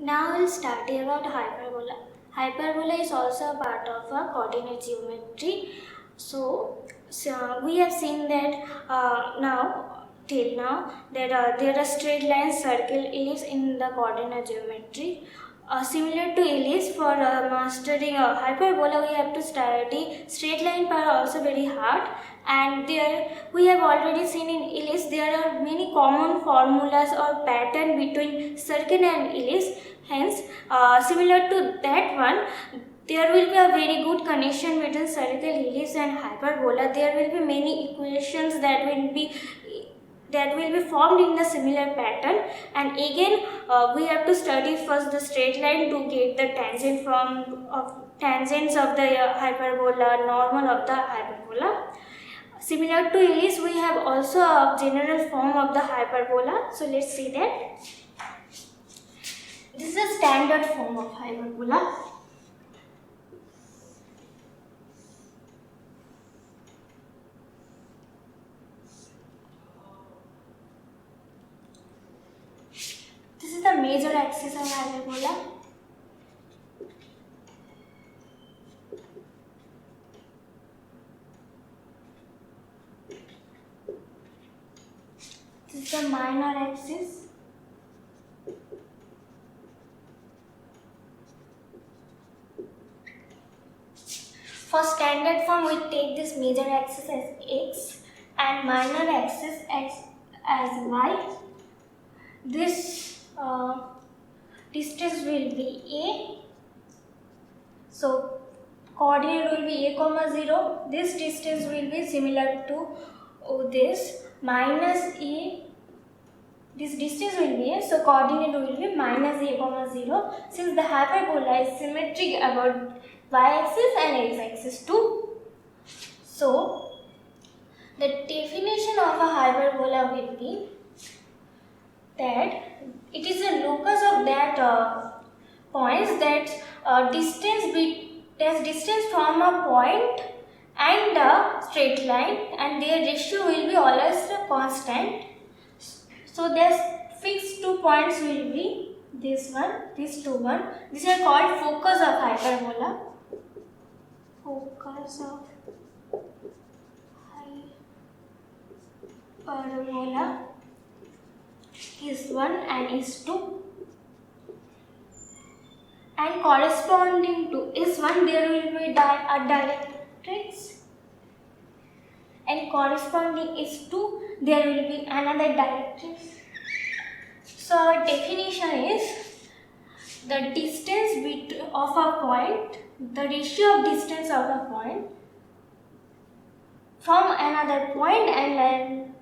Now we'll start about hyperbola. Hyperbola is also a part of a coordinate geometry. So we have seen that till now that there are straight lines, circle, ellipse in the coordinate geometry. Similar to ellipse, for mastering hyperbola, we have to study straight line part also very hard. And there we have already seen in ellipse there are many common formulas or pattern between circle and ellipse. Hence, similar to that one, there will be a very good connection between circle, ellipse and hyperbola. There will be many equations that will be formed in the similar pattern, and again we have to study first the straight line to get the tangents of the hyperbola, normal of the hyperbola. Similar to ellipse, we have also a general form of the hyperbola. So let's see that. This is a standard form of hyperbola. This is the major axis of hyperbola. This is the minor axis. For standard form, we take this major axis as x and minor axis as y. This distance will be a. So coordinate will be a comma 0. This distance will be similar to this minus a. This distance will be a, so coordinate will be minus a comma 0. Since the hyperbola is symmetric about y-axis and x-axis too. So the definition of a hyperbola will be that it is a locus of that points that distance from a point and a straight line, and their ratio will be always constant. So there's fixed 2 points will be this one, this two one. These are called focus of hyperbola. Focus of hyperbola is 1 and is 2. And corresponding to is 1, there will be a directrix. And corresponding is 2, there will be another directrix. So our definition is the distance of a point, the ratio of distance of a point from another point and an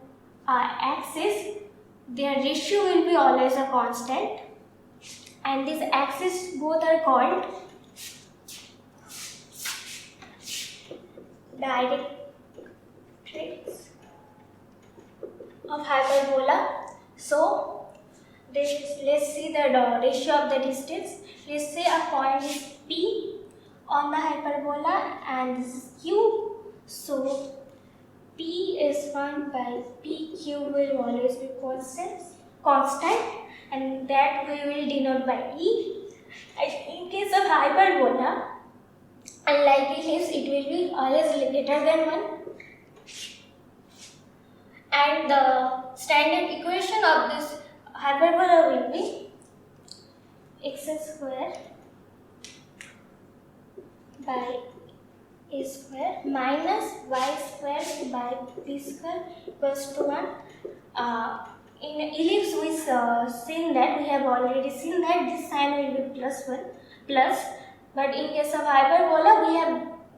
axis, their ratio will be always a constant, and these axes both are called directrix of hyperbola. So let's see the ratio of the distance. Let's say a point is P on the hyperbola and this is Q. So P is 1 by PQ will always be constant, and that we will denote by E. And in case of hyperbola, unlike ellipse, it will be always greater than 1. And the standard equation of this hyperbola will be x square by a square minus y square by b square equals to 1. In ellipse, we have already seen that this sign will be plus 1 plus, but in case of hyperbola, we have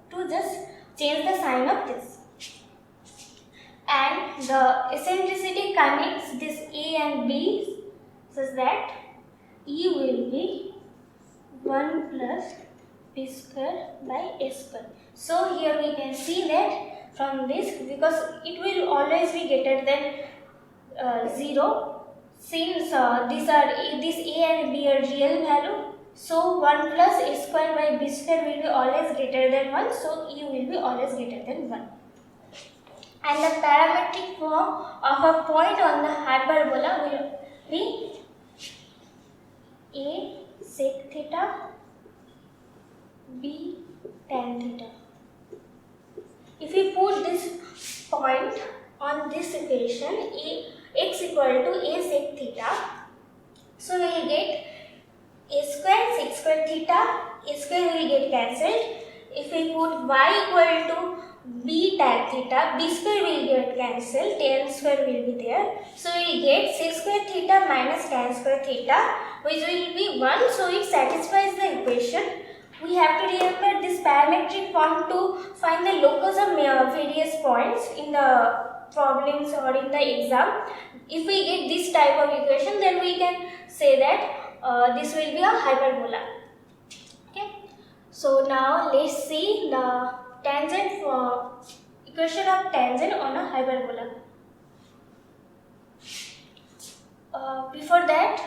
to just change the sign of this. And the eccentricity connects this A and B such that E will be 1 plus b square by a square. So here we can see that from this, because it will always be greater than 0, since this A and B are real value. So 1 plus a square by b square will be always greater than 1. So E will be always greater than 1. And the parametric form of a point on the hyperbola will be a sec theta, b tan theta. If we put this point on this equation, x equal to a sec theta, so we will get a square sec square theta, a square will get cancelled. If we put y equal to b tan theta, b square will get cancelled, tan square will be there. So we will get sec square theta minus tan square theta, which will be 1. So it satisfies the equation. We have to remember this parametric form to find the locus of various points in the problems or in the exam. If we get this type of equation, then we can say that this will be a hyperbola. Okay. So now let's see the tangent for equation of tangent on a hyperbola. Before that,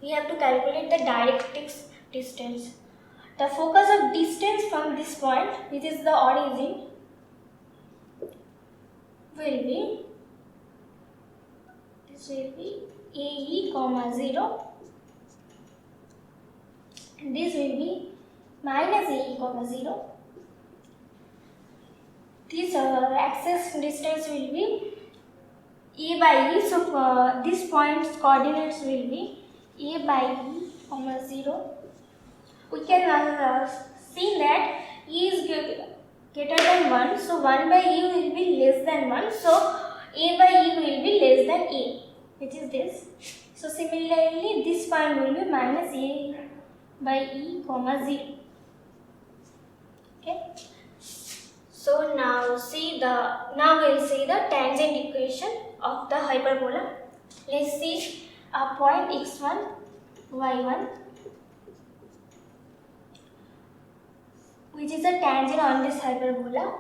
we have to calculate the directrix distance. The focus of distance from this point, which is the origin, will be AE, 0, and this will be minus AE, 0. This axis distance will be A by E, so this point's coordinates will be A by E, 0. We can see that E is greater than 1, so 1 by E will be less than 1, so A by E will be less than A, which is this. So similarly, this point will be minus A by E, 0. Okay. So now we'll see the tangent equation of the hyperbola. Let's see a point x1, y1, which is a tangent on this hyperbola.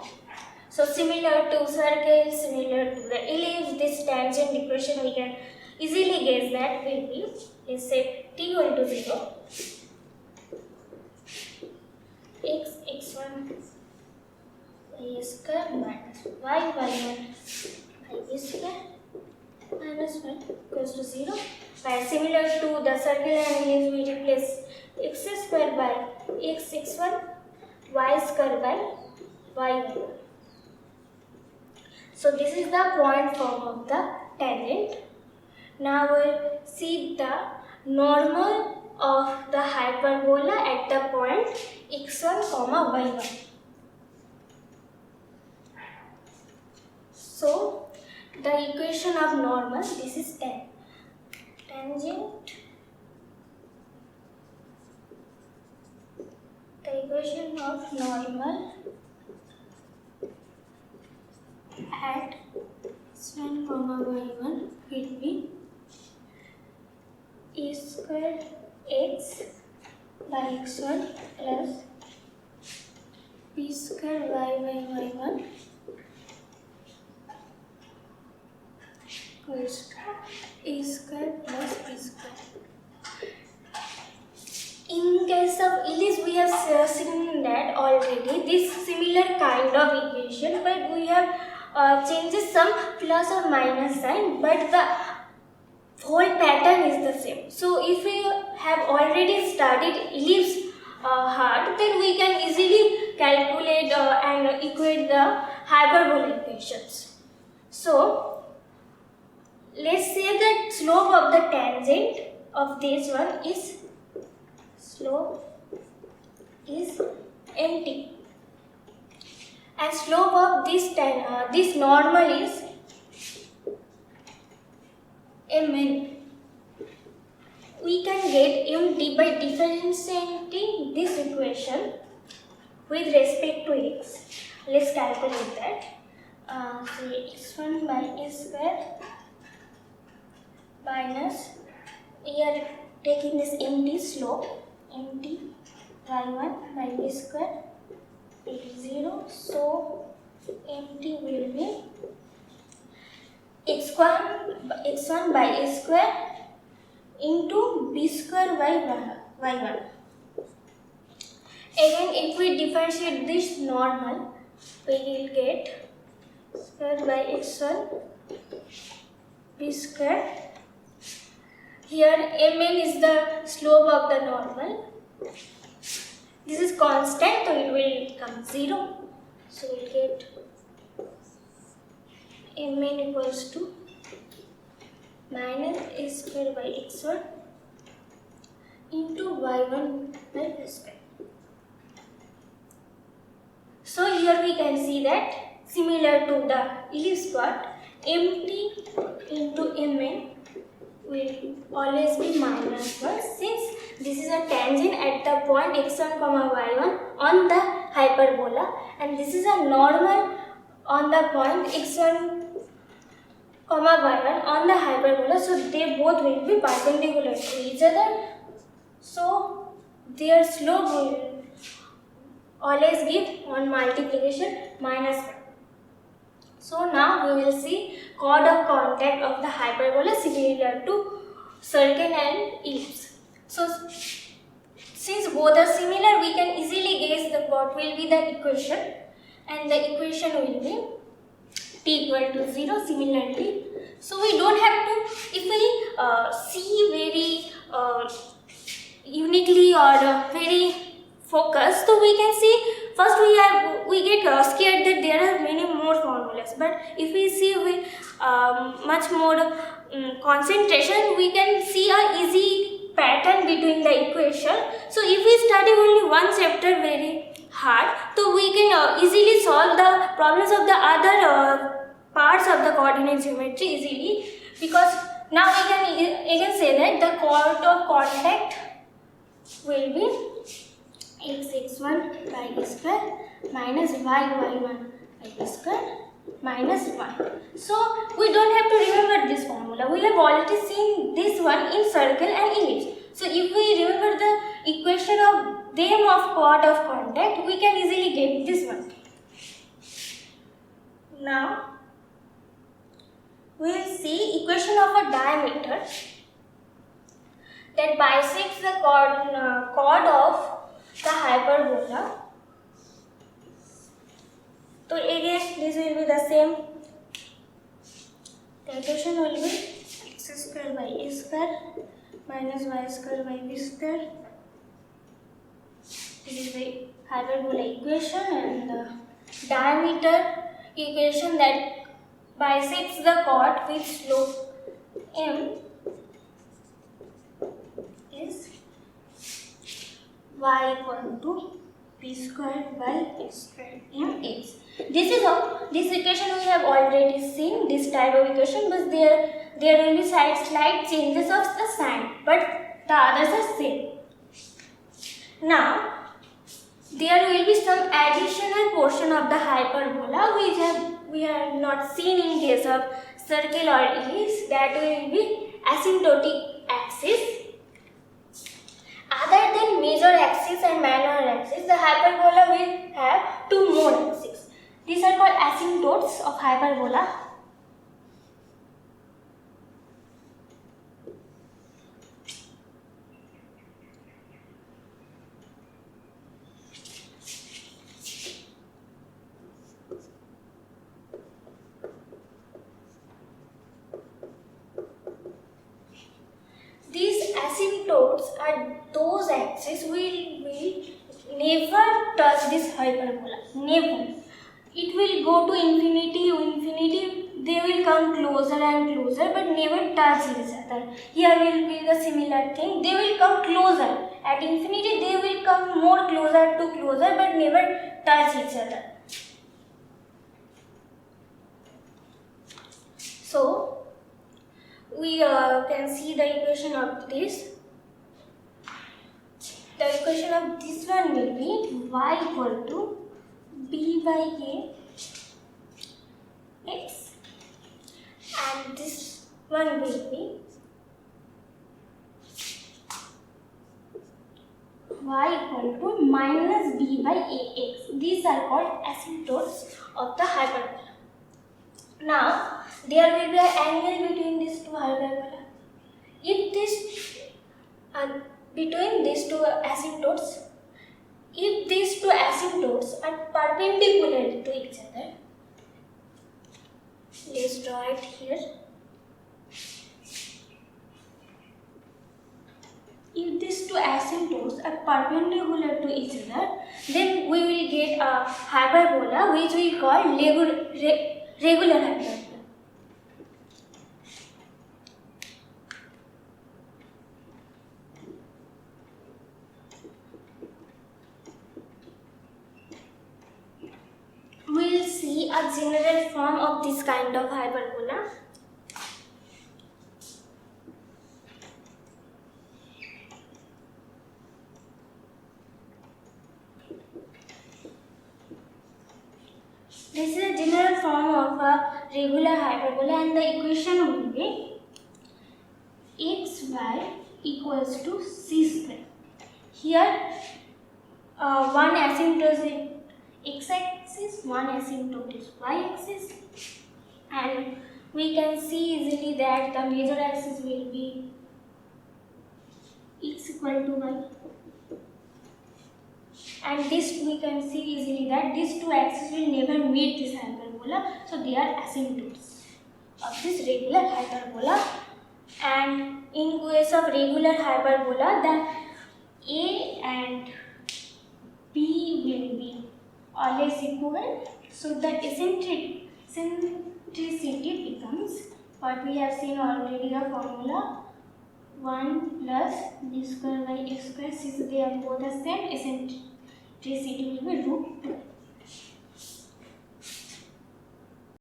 So similar to circle, similar to the ellipse, this tangent equation we can easily guess that will be, let's say t equal to 0, x1 y square minus y1 by b square minus 1 equals to 0. While similar to the circle and ellipse, we replace x square by x1, y square by y1. So this is the point form of the tangent. Now we'll see the normal of the hyperbola at the point x1, y1. So the equation of normal, this is tangent. The equation of normal at x1, y1 will be a square x by x1 plus b square y by y1 equals to a square plus b square. In case of ellipse, we have seen that already, this similar kind of equation, but we have changes some plus or minus sign, but the whole pattern is the same. So if we have already studied ellipse hard, then we can easily calculate and equate the hyperbola equations. So let's say that slope of the tangent of this one is mt, and slope of this normal is mn. We can get mt by differentiating this equation with respect to x. Let's calculate that. Say x1 by a square minus, we are taking this mt slope, mt y1 by b square is 0. So mt will be x1 by a square into b square by y1. Again, if we differentiate this normal, we will get square by x1 b square Here mn is the slope of the normal. This is constant, so it will come 0. So we'll get mn equals to minus a square by x1 into y1 by v square. So here we can see that similar to the ellipse part, mt into mn will always be minus 1 since this is a tangent at the point x1 comma y1 on the hyperbola, and this is a normal on the point x1 comma y1 on the hyperbola, so they both will be perpendicular to each other, so their slope will always give on multiplication minus 1. So now we will see chord of contact of the hyperbola similar to circle and ellipse. So since both are similar, we can easily guess what will be the equation, and the equation will be t equal to 0 similarly. So we don't have to, if we see very uniquely or very focused, so we can see first we get scared that there are many more formulas, but if we see with much more concentration, we can see a easy pattern between the equation. So if we study only one chapter very hard, so we can easily solve the problems of the other parts of the coordinate geometry easily, because now we can again say that the chord of contact will be x1 by v square minus y1 by v square minus 1. So we don't have to remember this formula. We have already seen this one in circle and ellipse. So if we remember the equation of them of chord of contact, we can easily get this one. Now we will see equation of a diameter that bisects the chord of the hyperbola. So again this will be the same. The equation will be x square by a square minus y square by b square. This is the hyperbola equation, and the diameter equation that bisects the chord with slope m is y equal to p square by a square mx. This equation we have already seen, this type of equation, but there will be slight changes of the sign, but the others are same. Now there will be some additional portion of the hyperbola which we have not seen in case of circle or ellipse, that will be asymptotic axis. Other than major axis and minor axis, the hyperbola will have two more axes. These are called asymptotes of hyperbola. These asymptotes are those axes will never touch this hyperbola. Never. It will go to infinity. They will come closer and closer, but never touch each other. Here will be the similar thing. They will come closer. At infinity, they will come more closer to closer, but never touch each other. So we can see the equation of this. The equation of this one will be y equal to b by a x, and this one will be y equal to minus b by ax. These are called asymptotes of the hyperbola. Now there will be an angle between these two hyperbola. If this between these two asymptotes, if these two asymptotes are perpendicular to each other, let's draw it here. two asymptotes are perpendicular to each other, then we will get a hyperbola which we call regular hyperbola. We will see a general form of this kind of hyperbola. This is a general form of a regular hyperbola, and the equation will be xy equals to c square. Here one asymptote is x-axis, one asymptote is y-axis, and we can see easily that the major axis will be x equal to y, and this we can see easily that these two axes will never meet this hyperbola, so they are asymptotes of this regular hyperbola. And in case of regular hyperbola, the A and B will be always equal, so the eccentricity becomes what we have seen already, the formula 1 plus b square by x square. Since they are both the same, eccentricity will be root 2.